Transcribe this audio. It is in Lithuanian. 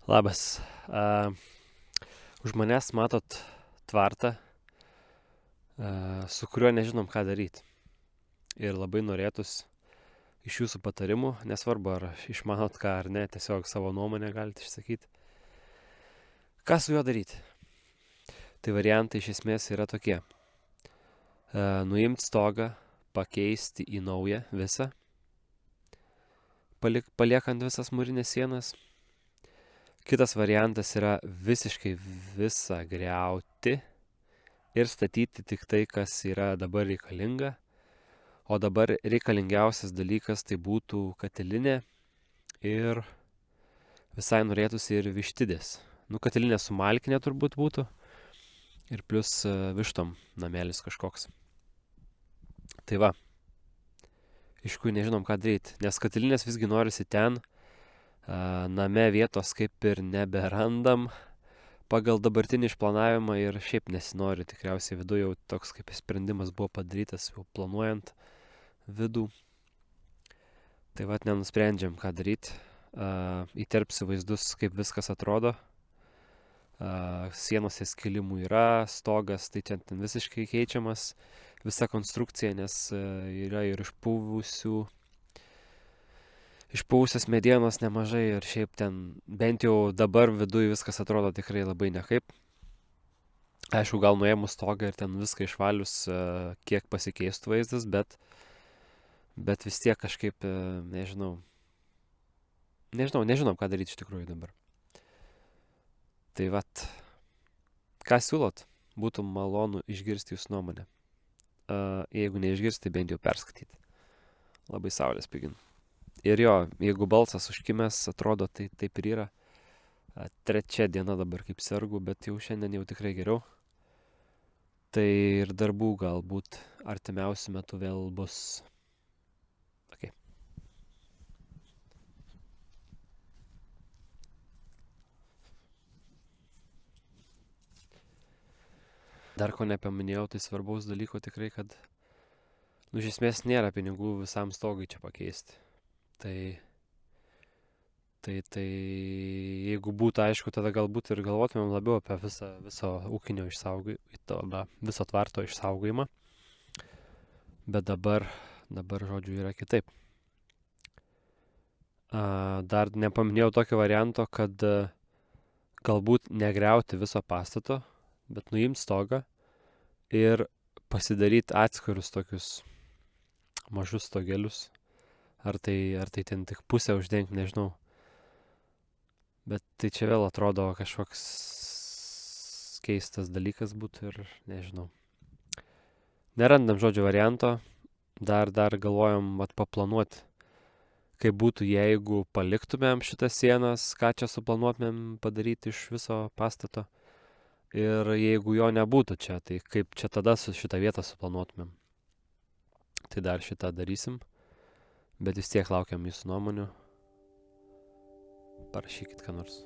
Labas. Už manęs matot tvartą, su kuriuo nežinom, ką daryti. Ir labai norėtųs iš jūsų patarimų, nesvarbu, ar išmanot ką ar ne, tiesiog savo nuomonę galite išsakyti. Ką su juo daryti? Tai variantai iš esmės yra tokie. Nuimti stogą, pakeisti į naują visą, paliekant visas mūrinės sienas. Kitas variantas yra visiškai visą griauti ir statyti tik tai, kas yra dabar reikalinga. O dabar reikalingiausias dalykas tai būtų katilinė ir visai norėtųsi ir vištidės. Katilinė su malkinė turbūt būtų ir plus vištom namelis kažkoks. Tai va, iš kur nežinom ką daryti, nes katilinės visgi norisi ten, name vietos kaip ir neberandam pagal dabartinį išplanavimą ir šiaip nesinori, tikriausiai viduje jau toks kaip sprendimas buvo padarytas, jau planuojant vidų. Tai vat nenusprendžiam, ką daryti. Įterpsiu vaizdus, kaip viskas atrodo. Sienose skilimų yra, stogas, tai čia ten visiškai keičiamas visa konstrukcija, nes yra ir išpuvusios medienos nemažai ir šiaip ten bent jau dabar viduje viskas atrodo tikrai labai nekaip. Aišku, gal nuėmus stogą ir ten viską išvalius, kiek pasikeistų vaizdas, bet vis tiek kažkaip, nežinom, ką daryti iš tikrųjų dabar. Tai vat, ką siūlot, būtų malonu išgirsti jūsų nuomonę. Jeigu neišgirsti, bent jau perskaityti. Labai saulės pigin. Ir jo, jeigu balsas užkimęs, atrodo, tai taip ir yra. 3 diena dabar kaip sergu, bet jau šiandien jau tikrai geriau. Tai ir darbų galbūt artimiausiu metu vėl bus. Okay. Dar ko nepaminėjau, tai svarbaus dalyko tikrai, kad iš esmės nėra pinigų visam stogui čia pakeisti. Tai jeigu būtų aišku, tada galbūt ir galvotumėm labiau apie viso ūkinio išsaugojimą, viso tvarto išsaugojimą. Bet dabar, žodžiu, yra kitaip. Dar nepaminėjau tokio varianto, kad galbūt negriauti viso pastato, bet nuimti stogą ir pasidaryti atskirus tokius mažus stogelius. Ar tai ten tik pusę uždengti, nežinau. Bet tai čia vėl atrodo kažkoks keistas dalykas būtų ir nežinau. Nerandam žodžio varianto, dar galvojam paplanuoti, kaip būtų, jeigu paliktumėm šitas sienas, ką čia suplanuotumėm padaryti iš viso pastato. Ir jeigu jo nebūtų čia, tai kaip čia tada su šitą vietą suplanuotumėm. Tai dar šitą darysim. Bet vis tiek laukiam jūsų nuomonių. Parašykit ką nors.